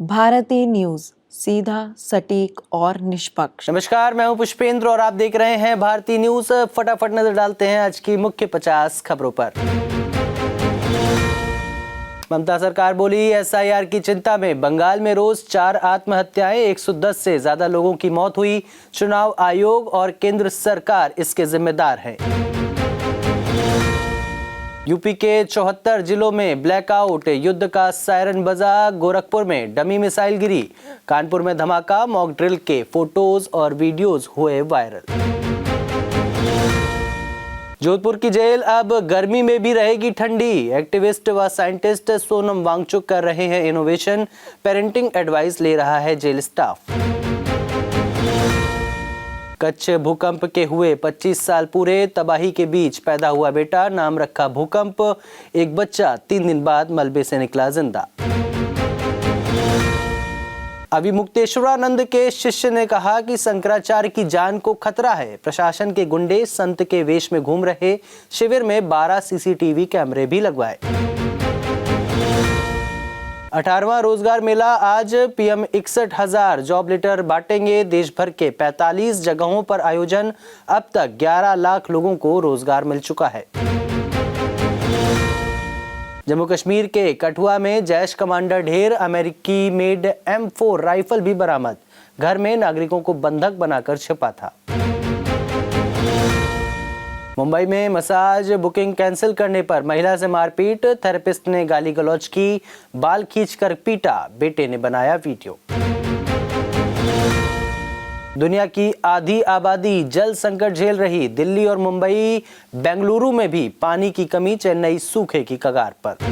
भारतीय न्यूज, सीधा, सटीक और निष्पक्ष। नमस्कार, मैं हूं पुष्पेंद्र और आप देख रहे हैं भारतीय न्यूज। फटाफट नजर डालते हैं आज की मुख्य 50 खबरों पर। ममता सरकार बोली, एसआईआर की चिंता में बंगाल में रोज 4 आत्महत्याएं, 110 से ज्यादा लोगों की मौत हुई। चुनाव आयोग और केंद्र सरकार इसके जिम्मेदार हैं। यूपी के 74 जिलों में ब्लैकआउट, युद्ध का सायरन बजा। गोरखपुर में डमी मिसाइल गिरी। कानपुर में धमाका, मॉक ड्रिल के फोटोज और वीडियोज हुए वायरल। जोधपुर की जेल अब गर्मी में भी रहेगी ठंडी। एक्टिविस्ट व साइंटिस्ट सोनम वांगचुक कर रहे हैं इनोवेशन। पेरेंटिंग एडवाइस ले रहा है जेल स्टाफ। कच्छ भूकंप के हुए 25 साल पूरे, तबाही के बीच पैदा हुआ बेटा, नाम रखा भूकंप। एक बच्चा 3 दिन बाद मलबे से निकला जिंदा। अभिमुक्तेश्वरानंद के शिष्य ने कहा कि शंकराचार्य की जान को खतरा है। प्रशासन के गुंडे संत के वेश में घूम रहे। शिविर में 12 सीसीटीवी कैमरे भी लगवाए। 18वां रोजगार मेला आज। पीएम 61,000 जॉब लेटर बांटेंगे। देश भर के 45 जगहों पर आयोजन। अब तक 11 लाख लोगों को रोजगार मिल चुका है। जम्मू कश्मीर के कठुआ में जैश कमांडर ढेर। अमेरिकी मेड M4 राइफल भी बरामद। घर में नागरिकों को बंधक बनाकर छिपा था। मुंबई में मसाज बुकिंग कैंसिल करने पर महिला से मारपीट। थेरेपिस्ट ने गाली गलौज की, बाल खींचकर पीटा। बेटे ने बनाया वीडियो। दुनिया की आधी आबादी जल संकट झेल रही। दिल्ली और मुंबई, बेंगलुरु में भी पानी की कमी। चेन्नई सूखे की कगार पर।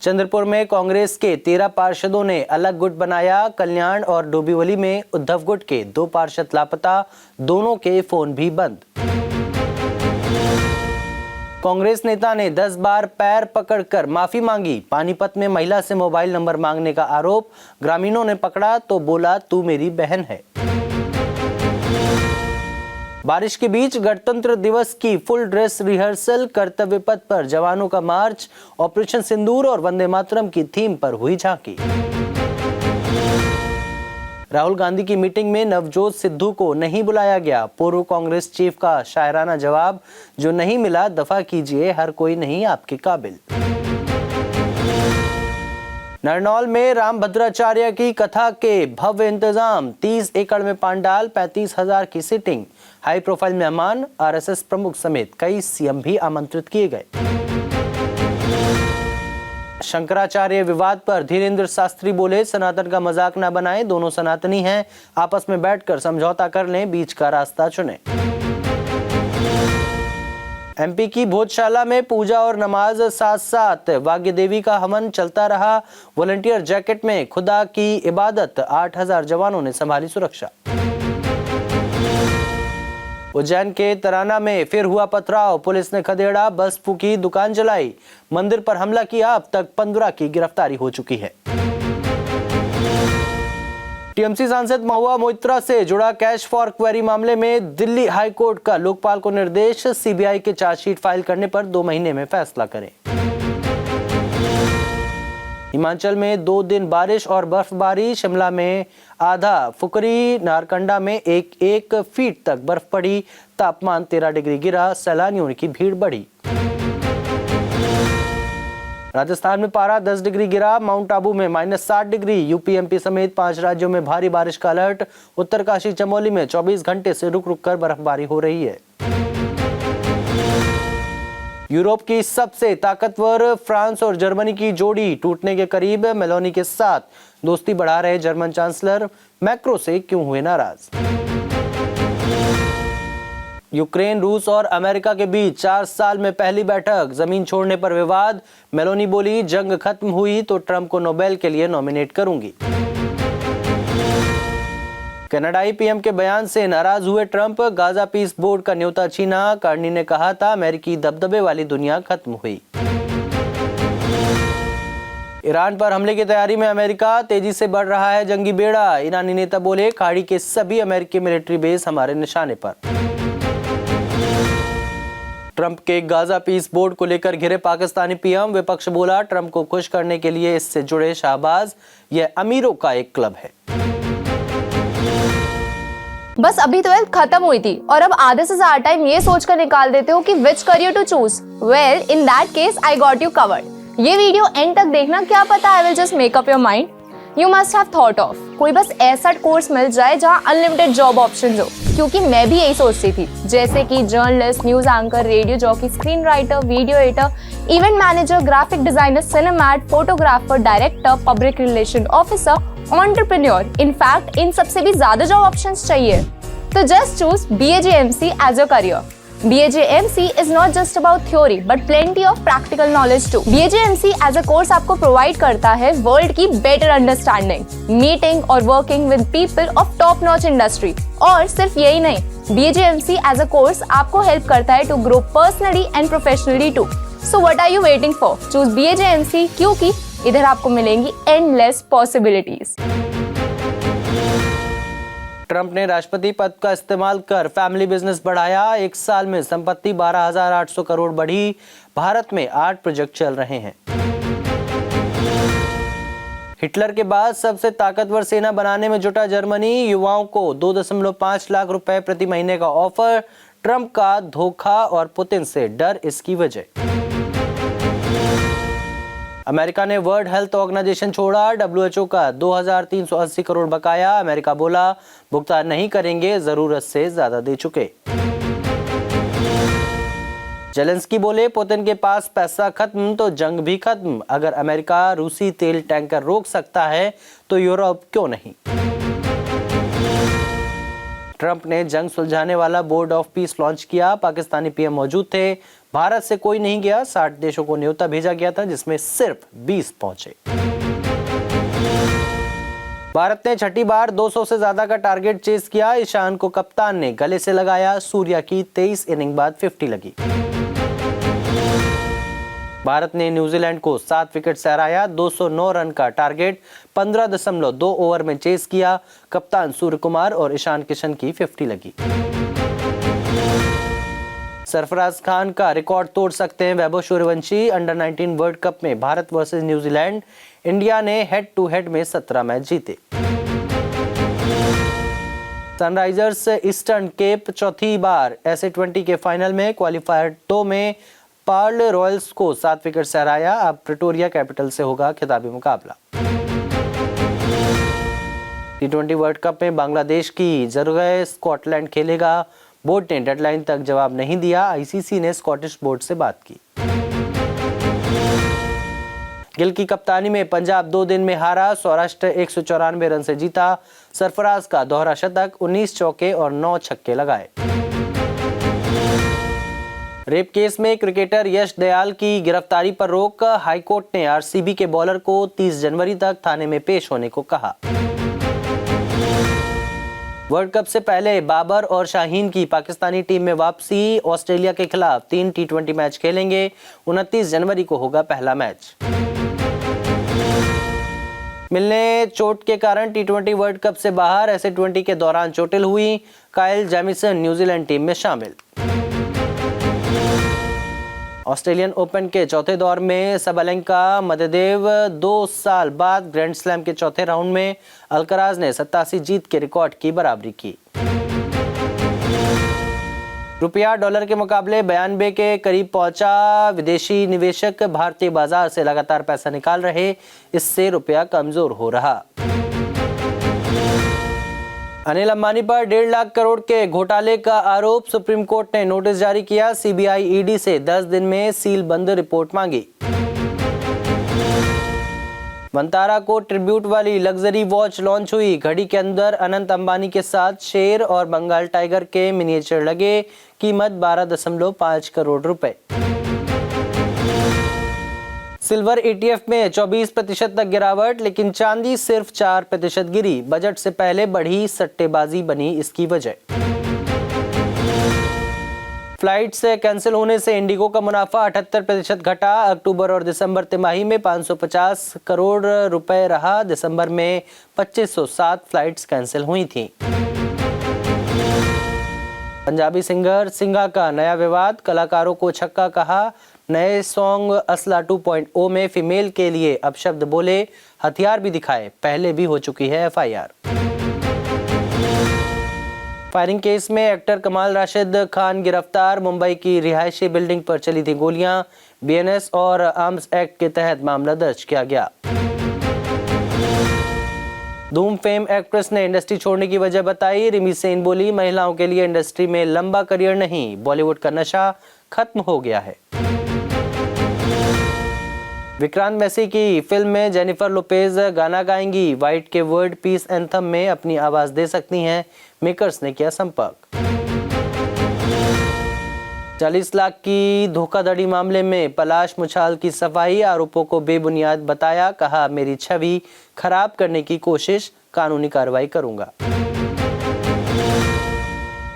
चंद्रपुर में कांग्रेस के 13 पार्षदों ने अलग गुट बनाया। कल्याण और डोंबिवली में उद्धव गुट के 2 पार्षद लापता। दोनों के फोन भी बंद। कांग्रेस नेता ने 10 बार पैर पकड़कर माफी मांगी। पानीपत में महिला से मोबाइल नंबर मांगने का आरोप। ग्रामीणों ने पकड़ा तो बोला, तू मेरी बहन है। बारिश के बीच गणतंत्र दिवस की फुल ड्रेस रिहर्सल। कर्तव्य पथ पर जवानों का मार्च। ऑपरेशन सिंदूर और वंदे मातरम की थीम पर हुई झांकी। राहुल गांधी की मीटिंग में नवजोत सिद्धू को नहीं बुलाया गया। पूर्व कांग्रेस चीफ का शायराना जवाब, जो नहीं मिला दफा कीजिए, हर कोई नहीं आपके काबिल। नरनौल में रामभद्राचार्य की कथा के भव्य इंतजाम। 30 एकड़ में पांडाल, 35,000 की सीटिंग। हाई प्रोफाइल मेहमान, आरएसएस प्रमुख समेत कई सीएम भी आमंत्रित किए गए। शंकराचार्य विवाद पर धीरेन्द्र शास्त्री बोले, सनातन का मजाक न बनाएं। दोनों सनातनी हैं, आपस में बैठकर समझौता कर लें, बीच का रास्ता चुनें। एमपी की भोजशाला में पूजा और नमाज साथ साथ। वाग्य देवी का हवन चलता रहा। वॉलंटियर जैकेट में खुदा की इबादत। 8,000 जवानों ने संभाली सुरक्षा। उज्जैन के तराना में फिर हुआ पथराव। पुलिस ने खदेड़ा, बस फूकी, दुकान जलाई, मंदिर पर हमला किया। अब तक 15 की गिरफ्तारी हो चुकी है। टीएमसी सांसद महुआ मोइत्रा से जुड़ा कैश फॉर क्वेरी मामले में दिल्ली हाई कोर्ट का लोकपाल को निर्देश। सीबीआई के चार्जशीट फाइल करने पर 2 महीने में फैसला करें। हिमाचल में 2 दिन बारिश और बर्फबारी। शिमला में आधा, फुकरी नारकंडा में 1 फीट तक बर्फ पड़ी। तापमान 13 डिग्री गिरा। सैलानियों की भीड़ बढ़ी। राजस्थान में पारा 10 डिग्री गिरा। माउंट आबू में -7 डिग्री। यूपी-एमपी समेत 5 राज्यों में भारी बारिश का अलर्ट। उत्तरकाशी चमोली में 24 घंटे से रुक रुक कर बर्फबारी हो रही है। यूरोप की सबसे ताकतवर फ्रांस और जर्मनी की जोड़ी टूटने के करीब। मेलोनी के साथ दोस्ती बढ़ा रहे जर्मन चांसलर। मैक्रो से क्यों हुए नाराज। यूक्रेन, रूस और अमेरिका के बीच 4 साल में पहली बैठक। जमीन छोड़ने पर विवाद। मेलोनी बोली, जंग खत्म हुई तो ट्रंप को नोबेल के लिए नॉमिनेट करूंगी। कनाडाई पीएम के बयान से नाराज हुए ट्रंप। गाजा पीस बोर्ड का न्योता छीना। कार्नी ने कहा था, अमेरिकी दबदबे वाली दुनिया खत्म हुई। ईरान पर हमले की तैयारी में अमेरिका। तेजी से बढ़ रहा है जंगी बेड़ा। ईरानी नेता बोले, खाड़ी के सभी अमेरिकी मिलिट्री बेस हमारे निशाने पर। ट्रंप के गाजा पीस बोर्ड को लेकर घिरे पाकिस्तानी पीएम, विपक्ष बोला ट्रंप को खुश करने के लिए इससे जुड़े शाहबाज, यह अमीरों का एक क्लब है। बस अभी 12th खत्म हुई थी और अब आधे से ज्यादा टाइम ये सोचकर निकाल देते हो कि which career to choose. Well, in that case I got you covered. ये वीडियो एंड तक देखना, क्या पता I will just make up your mind. You must have thought of कोई बस ऐसा कोर्स मिल जाए जहाँ अनलिमिटेड जॉब ऑप्शंस हो, क्योंकि मैं भी यही सोचती थी, जैसे कि journalist, news anchor, radio jockey, screen writer, video editor, event manager, graphic designer, cinemat, photographer, director, public relation officer, entrepreneur. In fact इन सबसे भी ज्यादा जॉब ऑप्शंस चाहिए। तो just choose BAJMC as your career. BAJMC is not just about theory but plenty of practical knowledge too. BAJMC as a course आपको provide करता है world की बेटर अंडरस्टैंडिंग, मीटिंग और working with people of top notch industry. और सिर्फ यही नहीं, BAJMC as a course आपको हेल्प करता है to grow personally and professionally too. So what are you waiting for? Choose BAJMC, क्योंकि इधर आपको मिलेंगी एंडलेस पॉसिबिलिटीज। ट्रंप ने राष्ट्रपति पद का इस्तेमाल कर फैमिली बिजनेस बढ़ाया, एक साल में संपत्ति 12,800 करोड़ बढ़ी, भारत में 8 प्रोजेक्ट चल रहे हैं। हिटलर के बाद सबसे ताकतवर सेना बनाने में जुटा जर्मनी, युवाओं को 2.5 लाख रुपए प्रति महीने का ऑफर, ट्रंप का धोखा और पुतिन से डर इसकी वजह। अमेरिका ने वर्ल्ड हेल्थ ऑर्गेनाइजेशन छोड़ा, WHO का 2,380 करोड़ बकाया, अमेरिका बोला भुगतान नहीं करेंगे, जरूरत से ज्यादा दे चुके। जेलेंस्की बोले पुतिन के पास पैसा खत्म तो जंग भी खत्म, अगर अमेरिका रूसी तेल टैंकर रोक सकता है तो यूरोप क्यों नहीं। ट्रंप ने जंग सुलझाने वाला बोर्ड ऑफ पीस लॉन्च किया, पाकिस्तानी पीएम मौजूद थे, भारत से कोई नहीं गया, 60 देशों को न्योता भेजा गया था जिसमें सिर्फ 20 पहुंचे। भारत ने छठी बार 200 से ज्यादा का टारगेट चेस किया, ईशान को कप्तान ने गले से लगाया, सूर्या की 23 इनिंग बाद 50 लगी। भारत ने न्यूजीलैंड को 7 विकेट से हराया, 209 रन का टारगेट 15.2 ओवर में चेस किया, कप्तान सूर्य कुमार और ईशान किशन की 50 लगी। सरफराज खान का रिकॉर्ड तोड़ सकते हैं Vaibhav Suryavanshi, under-19 world cup में भारत वर्सेस न्यूजीलैंड, इंडिया ने हेड टू हेड में 17 मैच जीते। सनराइजर्स ईस्टर्न केप चौथी बार SA20 के फाइनल में क्वालिफायर 2 में पर्ल रॉयल्स को 7 विकेट से हराया, अब प्रिटोरिया कैपिटल से होगा खिताबी मुकाबला। T20 वर्ल्ड कप में बांग्लादेश की जगह स्कॉटलैंड खेलेगा, बोर्ड ने डेडलाइन तक जवाब नहीं दिया, ICC ने स्कॉटिश बोर्ड से बात की। गिल की कप्तानी में पंजाब 2 दिन में हारा, सौराष्ट्र 194 रन से जीता, सरफराज का दोहरा शतक, 19 चौके और 9 छक्के लगाए। रेप केस में क्रिकेटर यश दयाल की गिरफ्तारी पर रोक, हाईकोर्ट ने RCB के बॉलर को 30 जनवरी तक थाने में पेश होने को कहा। वर्ल्ड कप से पहले बाबर और शाहीन की पाकिस्तानी टीम में वापसी, ऑस्ट्रेलिया के खिलाफ 3 T20 मैच खेलेंगे, 29 जनवरी को होगा पहला मैच। मिलने चोट के कारण T20 वर्ल्ड कप से बाहर, SA20 के दौरान चोटिल हुई, काइल जेमिसन न्यूजीलैंड टीम में शामिल। ऑस्ट्रेलियन ओपन के चौथे दौर में सबलेंका मददेव 2 साल बाद ग्रैंड स्लैम के चौथे राउंड में, अल्कराज ने 87 जीत के रिकॉर्ड की बराबरी की। रुपया डॉलर के मुकाबले 92 के करीब पहुंचा, विदेशी निवेशक भारतीय बाजार से लगातार पैसा निकाल रहे, इससे रुपया कमजोर हो रहा। अनिल अंबानी पर 1.5 लाख करोड़ के घोटाले का आरोप, सुप्रीम कोर्ट ने नोटिस जारी किया, CBI ED से 10 दिन में सील बंद रिपोर्ट मांगी। मंतारा को ट्रिब्यूट वाली लग्जरी वॉच लॉन्च हुई, घड़ी के अंदर अनंत अंबानी के साथ शेर और बंगाल टाइगर के मिनिएचर लगे, कीमत 12.5 करोड़ रुपए। सिल्वर ETF में 24% तक गिरावट, लेकिन चांदी सिर्फ 4% गिरी, बजट से पहले बढ़ी सट्टेबाजी बनी इसकी वजह। फ्लाइट से कैंसिल होने से इंडिगो का मुनाफा 78% घटा, अक्टूबर और दिसंबर तिमाही में 550 करोड़ रुपए रहा, दिसंबर में 2507 फ्लाइट्स कैंसिल हुई थी। पंजाबी सिंगर सिंघा का नया विवाद, कलाकारों को छक्का कहा। नए सॉन्ग असला 2.0 में फीमेल के लिए अपशब्द बोले, हथियार भी दिखाए, पहले भी हो चुकी है एफआईआर। फायरिंग केस में एक्टर कमाल राशिद खान गिरफ्तार, मुंबई की रिहायशी बिल्डिंग पर चली थी गोलियां, बीएनएस और आर्म्स एक्ट के तहत मामला दर्ज किया गया। धूम फेम एक्ट्रेस ने इंडस्ट्री छोड़ने की वजह बताई, रिमी सेन बोली, महिलाओं के लिए इंडस्ट्री में लंबा करियर नहीं, बॉलीवुड का नशा खत्म हो गया है। विक्रांत मैसी की फिल्म में जेनिफर लोपेज गाना गाएंगी, वाइट के वर्ड पीस एंथम में अपनी आवाज दे सकती हैं, मेकर्स ने किया संपर्क। 40 लाख की धोखाधड़ी मामले में पलाश मुछाल की सफाई, आरोपों को बेबुनियाद बताया, कहा मेरी छवि खराब करने की कोशिश, कानूनी कार्रवाई करूंगा।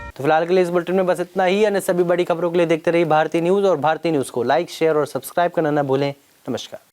तो फिलहाल के लिए इस बुलेटिन में बस इतना ही। अन्य सभी बड़ी खबरों के लिए देखते रहिए भारतीय न्यूज और भारतीय न्यूज को लाइक, शेयर और सब्सक्राइब करना न भूलें। नमस्कार।